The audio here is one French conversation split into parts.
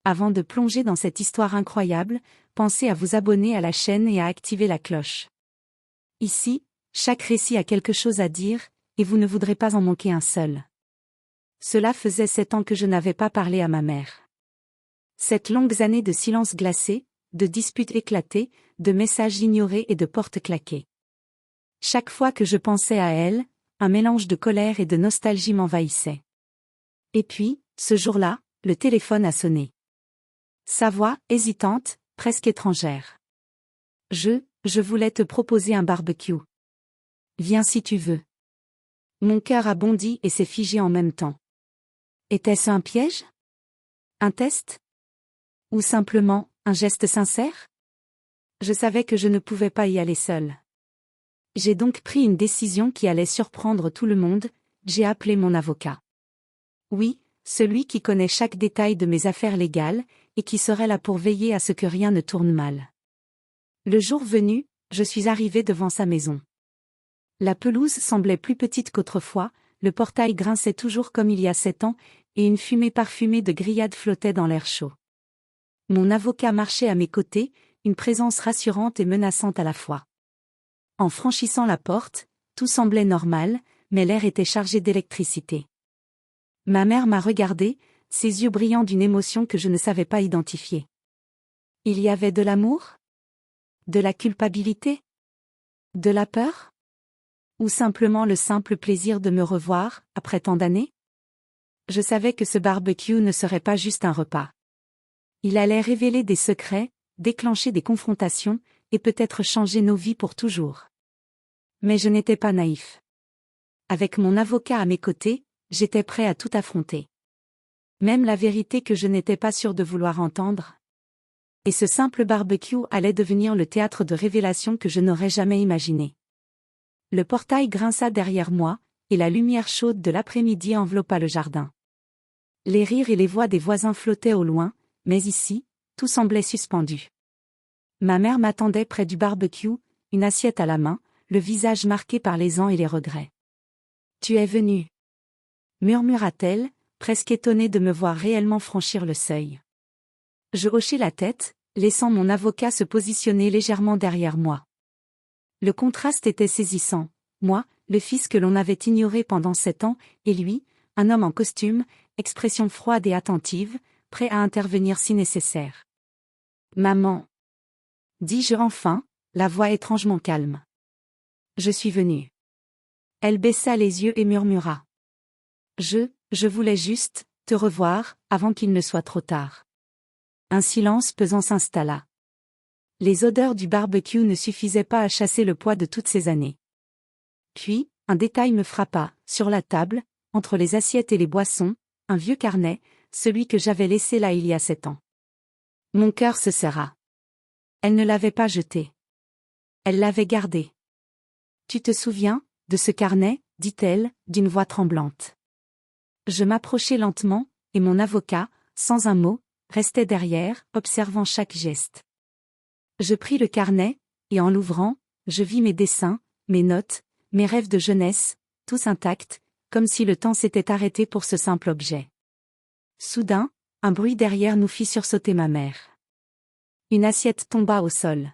avant de plonger dans cette histoire incroyable, pensez à vous abonner à la chaîne et à activer la cloche. Ici, chaque récit a quelque chose à dire, et vous ne voudrez pas en manquer un seul. Cela faisait 7 ans que je n'avais pas parlé à ma mère. 7 longues années de silence glacé, de disputes éclatées, de messages ignorés et de portes claquées. Chaque fois que je pensais à elle, un mélange de colère et de nostalgie m'envahissait. Et puis, ce jour-là, le téléphone a sonné. Sa voix, hésitante, presque étrangère. Je voulais te proposer un barbecue. Viens si tu veux. Mon cœur a bondi et s'est figé en même temps. Était-ce un piège? Un test? Ou simplement, un geste sincère? Je savais que je ne pouvais pas y aller seule. J'ai donc pris une décision qui allait surprendre tout le monde, j'ai appelé mon avocat. Oui, celui qui connaît chaque détail de mes affaires légales, et qui serait là pour veiller à ce que rien ne tourne mal. Le jour venu, je suis arrivée devant sa maison. La pelouse semblait plus petite qu'autrefois, le portail grinçait toujours comme il y a 7 ans, et une fumée parfumée de grillades flottait dans l'air chaud. Mon avocat marchait à mes côtés, une présence rassurante et menaçante à la fois. En franchissant la porte, tout semblait normal, mais l'air était chargé d'électricité. Ma mère m'a regardée, ses yeux brillants d'une émotion que je ne savais pas identifier. Il y avait de l'amour? De la culpabilité? De la peur? Ou simplement le simple plaisir de me revoir, après tant d'années? Je savais que ce barbecue ne serait pas juste un repas. Il allait révéler des secrets, déclencher des confrontations, et peut-être changer nos vies pour toujours. Mais je n'étais pas naïf. Avec mon avocat à mes côtés, j'étais prêt à tout affronter. Même la vérité que je n'étais pas sûr de vouloir entendre. Et ce simple barbecue allait devenir le théâtre de révélations que je n'aurais jamais imaginé. Le portail grinça derrière moi, et la lumière chaude de l'après-midi enveloppa le jardin. Les rires et les voix des voisins flottaient au loin, mais ici, tout semblait suspendu. Ma mère m'attendait près du barbecue, une assiette à la main, le visage marqué par les ans et les regrets. « Tu es venu » murmura-t-elle, presque étonnée de me voir réellement franchir le seuil. Je hochai la tête, laissant mon avocat se positionner légèrement derrière moi. Le contraste était saisissant, moi, le fils que l'on avait ignoré pendant 7 ans, et lui, un homme en costume, expression froide et attentive, prêt à intervenir si nécessaire. « Maman » dis-je enfin, la voix étrangement calme. « Je suis venue. » Elle baissa les yeux et murmura. « Je voulais juste te revoir, avant qu'il ne soit trop tard. » Un silence pesant s'installa. Les odeurs du barbecue ne suffisaient pas à chasser le poids de toutes ces années. Puis, un détail me frappa, sur la table, entre les assiettes et les boissons, un vieux carnet, celui que j'avais laissé là il y a 7 ans. Mon cœur se serra. Elle ne l'avait pas jeté. Elle l'avait gardé. « Tu te souviens, de ce carnet ?» dit-elle, d'une voix tremblante. Je m'approchai lentement, et mon avocat, sans un mot, restait derrière, observant chaque geste. Je pris le carnet, et en l'ouvrant, je vis mes dessins, mes notes, mes rêves de jeunesse, tous intacts, comme si le temps s'était arrêté pour ce simple objet. Soudain, un bruit derrière nous fit sursauter ma mère. Une assiette tomba au sol.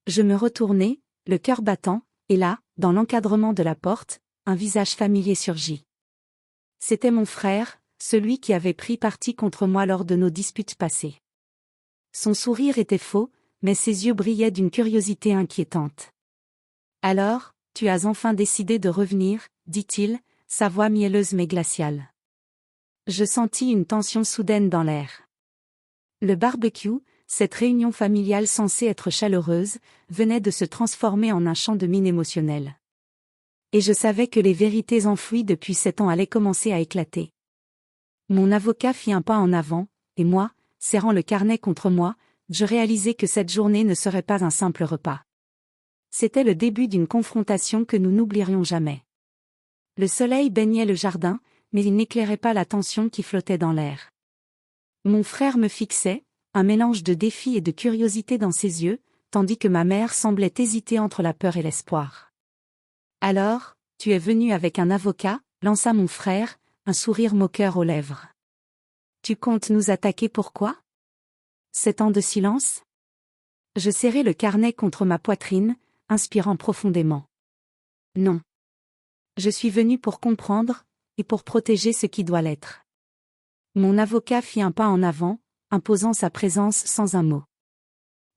Je me retournai, le cœur battant, et là, dans l'encadrement de la porte, un visage familier surgit. C'était mon frère, celui qui avait pris parti contre moi lors de nos disputes passées. Son sourire était faux, mais ses yeux brillaient d'une curiosité inquiétante. « Alors, tu as enfin décidé de revenir » dit-il, sa voix mielleuse mais glaciale. Je sentis une tension soudaine dans l'air. Le barbecue, cette réunion familiale censée être chaleureuse, venait de se transformer en un champ de mine émotionnel. Et je savais que les vérités enfouies depuis 7 ans allaient commencer à éclater. Mon avocat fit un pas en avant, et moi, serrant le carnet contre moi, je réalisai que cette journée ne serait pas un simple repas. C'était le début d'une confrontation que nous n'oublierions jamais. Le soleil baignait le jardin, mais il n'éclairait pas la tension qui flottait dans l'air. Mon frère me fixait, un mélange de défi et de curiosité dans ses yeux, tandis que ma mère semblait hésiter entre la peur et l'espoir. « Alors, tu es venu avec un avocat » lança mon frère, un sourire moqueur aux lèvres. Tu comptes nous attaquer pourquoi? 7 ans de silence? Je serrai le carnet contre ma poitrine, inspirant profondément. Non. Je suis venu pour comprendre, et pour protéger ce qui doit l'être. Mon avocat fit un pas en avant, imposant sa présence sans un mot.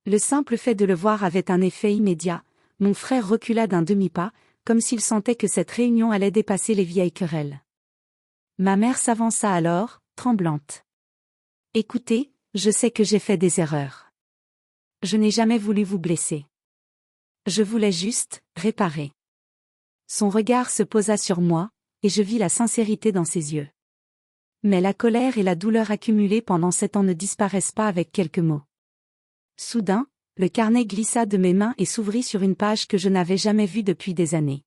Le simple fait de le voir avait un effet immédiat, mon frère recula d'un demi-pas, comme s'il sentait que cette réunion allait dépasser les vieilles querelles. Ma mère s'avança alors, tremblante. Écoutez, je sais que j'ai fait des erreurs. Je n'ai jamais voulu vous blesser. Je voulais juste réparer. Son regard se posa sur moi, et je vis la sincérité dans ses yeux. Mais la colère et la douleur accumulées pendant 7 ans ne disparaissent pas avec quelques mots. Soudain, le carnet glissa de mes mains et s'ouvrit sur une page que je n'avais jamais vue depuis des années.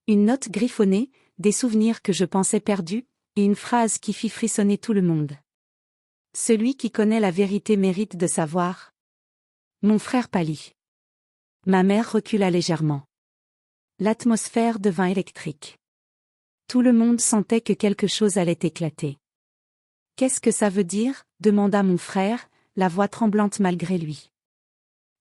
Une note griffonnée, des souvenirs que je pensais perdus, et une phrase qui fit frissonner tout le monde. Celui qui connaît la vérité mérite de savoir. Mon frère pâlit. Ma mère recula légèrement. L'atmosphère devint électrique. Tout le monde sentait que quelque chose allait éclater. Qu'est-ce que ça veut dire? Demanda mon frère, la voix tremblante malgré lui.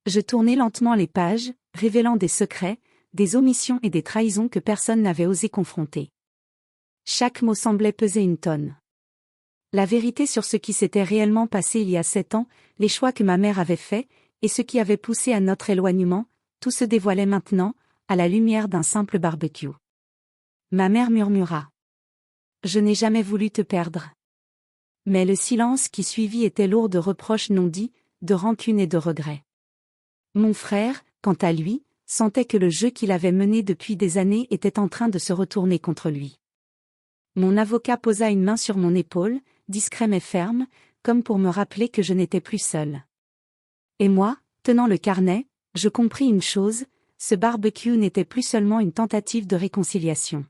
Je tournai lentement les pages, révélant des secrets, des omissions et des trahisons que personne n'avait osé confronter. Chaque mot semblait peser une tonne. La vérité sur ce qui s'était réellement passé il y a 7 ans, les choix que ma mère avait faits, et ce qui avait poussé à notre éloignement, tout se dévoilait maintenant, à la lumière d'un simple barbecue. Ma mère murmura. Je n'ai jamais voulu te perdre. Mais le silence qui suivit était lourd de reproches non dits, de rancune et de regrets. Mon frère, quant à lui, sentait que le jeu qu'il avait mené depuis des années était en train de se retourner contre lui. Mon avocat posa une main sur mon épaule, discret mais ferme, comme pour me rappeler que je n'étais plus seule. Et moi, tenant le carnet, je compris une chose, ce barbecue n'était plus seulement une tentative de réconciliation.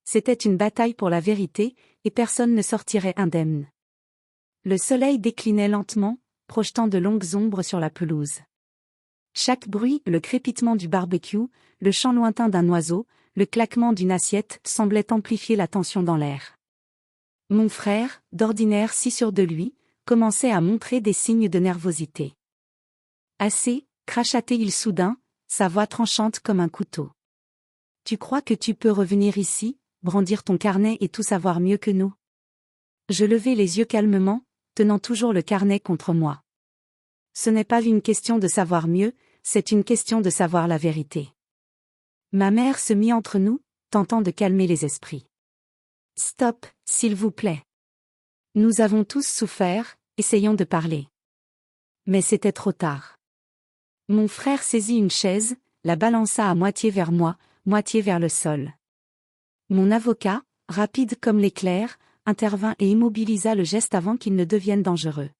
C'était une bataille pour la vérité, et personne ne sortirait indemne. Le soleil déclinait lentement, projetant de longues ombres sur la pelouse. Chaque bruit, le crépitement du barbecue, le chant lointain d'un oiseau, le claquement d'une assiette semblait amplifier la tension dans l'air. Mon frère, d'ordinaire si sûr de lui, commençait à montrer des signes de nervosité. Assez, cracha-t-il soudain, sa voix tranchante comme un couteau. Tu crois que tu peux revenir ici, brandir ton carnet et tout savoir mieux que nous? Je levai les yeux calmement, tenant toujours le carnet contre moi. Ce n'est pas une question de savoir mieux, c'est une question de savoir la vérité. Ma mère se mit entre nous, tentant de calmer les esprits. Stop, s'il vous plaît. Nous avons tous souffert, essayons de parler. Mais c'était trop tard. Mon frère saisit une chaise, la balança à moitié vers moi, moitié vers le sol. Mon avocat, rapide comme l'éclair, intervint et immobilisa le geste avant qu'il ne devienne dangereux.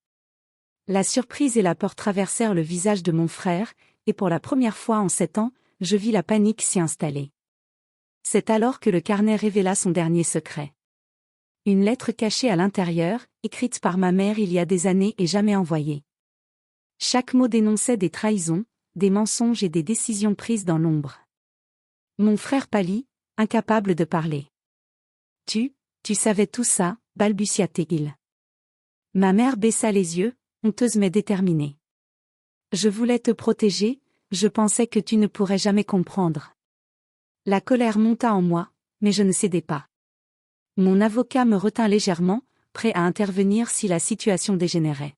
La surprise et la peur traversèrent le visage de mon frère, et pour la première fois en 7 ans, je vis la panique s'y installer. C'est alors que le carnet révéla son dernier secret. Une lettre cachée à l'intérieur, écrite par ma mère il y a des années et jamais envoyée. Chaque mot dénonçait des trahisons, des mensonges et des décisions prises dans l'ombre. Mon frère pâlit, incapable de parler. Tu savais tout ça, balbutia-t-il. Ma mère baissa les yeux, honteuse mais déterminée. Je voulais te protéger, je pensais que tu ne pourrais jamais comprendre. La colère monta en moi, mais je ne cédai pas. Mon avocat me retint légèrement, prêt à intervenir si la situation dégénérait.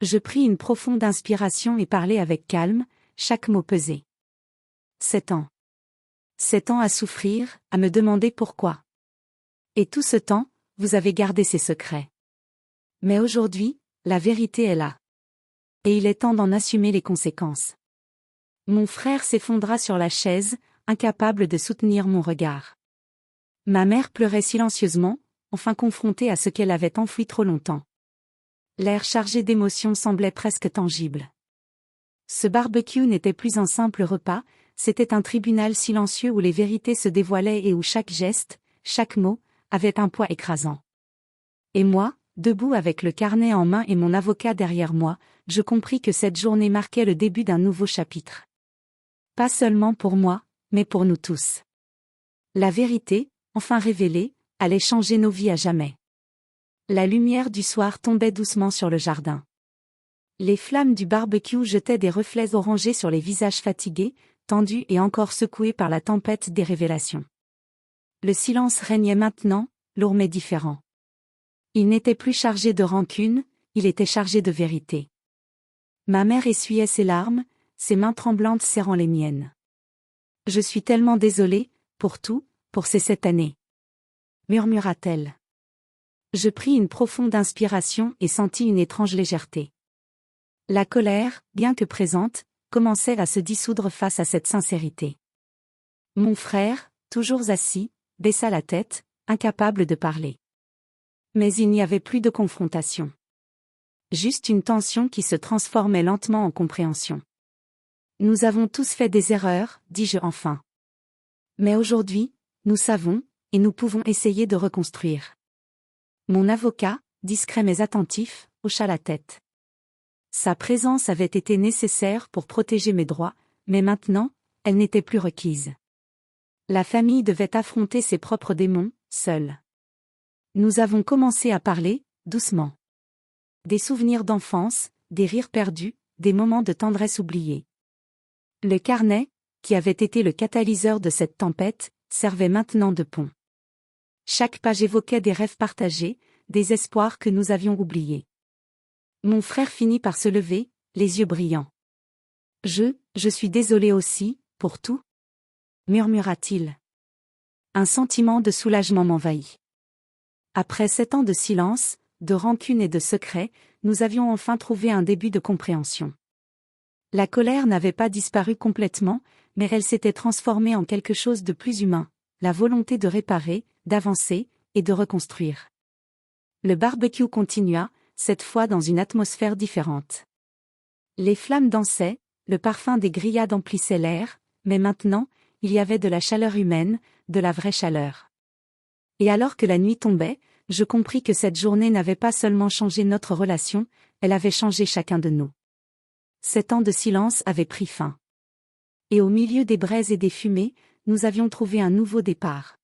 Je pris une profonde inspiration et parlai avec calme, chaque mot pesé. 7 ans. 7 ans à souffrir, à me demander pourquoi. Et tout ce temps, vous avez gardé ces secrets. Mais aujourd'hui, la vérité est là. Et il est temps d'en assumer les conséquences. Mon frère s'effondra sur la chaise, incapable de soutenir mon regard. Ma mère pleurait silencieusement, enfin confrontée à ce qu'elle avait enfoui trop longtemps. L'air chargé d'émotions semblait presque tangible. Ce barbecue n'était plus un simple repas, c'était un tribunal silencieux où les vérités se dévoilaient et où chaque geste, chaque mot, avait un poids écrasant. Et moi, debout avec le carnet en main et mon avocat derrière moi, je compris que cette journée marquait le début d'un nouveau chapitre. Pas seulement pour moi, mais pour nous tous. La vérité, enfin révélée, allait changer nos vies à jamais. La lumière du soir tombait doucement sur le jardin. Les flammes du barbecue jetaient des reflets orangés sur les visages fatigués, tendus et encore secoués par la tempête des révélations. Le silence régnait maintenant, lourd mais différent. Il n'était plus chargé de rancune, il était chargé de vérité. Ma mère essuyait ses larmes, ses mains tremblantes serrant les miennes. « Je suis tellement désolée, pour tout, pour ces 7 années. » murmura-t-elle. Je pris une profonde inspiration et sentis une étrange légèreté. La colère, bien que présente, commençait à se dissoudre face à cette sincérité. Mon frère, toujours assis, baissa la tête, incapable de parler. Mais il n'y avait plus de confrontation. Juste une tension qui se transformait lentement en compréhension. Nous avons tous fait des erreurs, dis-je enfin. Mais aujourd'hui, nous savons, et nous pouvons essayer de reconstruire. Mon avocat, discret mais attentif, hocha la tête. Sa présence avait été nécessaire pour protéger mes droits, mais maintenant, elle n'était plus requise. La famille devait affronter ses propres démons, seule. Nous avons commencé à parler, doucement. Des souvenirs d'enfance, des rires perdus, des moments de tendresse oubliés. Le carnet, qui avait été le catalyseur de cette tempête, servait maintenant de pont. Chaque page évoquait des rêves partagés, des espoirs que nous avions oubliés. Mon frère finit par se lever, les yeux brillants. Je suis désolé aussi, pour tout, murmura-t-il. Un sentiment de soulagement m'envahit. Après 7 ans de silence, de rancune et de secret, nous avions enfin trouvé un début de compréhension. La colère n'avait pas disparu complètement, mais elle s'était transformée en quelque chose de plus humain, la volonté de réparer, d'avancer, et de reconstruire. Le barbecue continua, cette fois dans une atmosphère différente. Les flammes dansaient, le parfum des grillades emplissait l'air, mais maintenant, il y avait de la chaleur humaine, de la vraie chaleur. Et alors que la nuit tombait, je compris que cette journée n'avait pas seulement changé notre relation, elle avait changé chacun de nous. 7 ans de silence avaient pris fin. Et au milieu des braises et des fumées, nous avions trouvé un nouveau départ.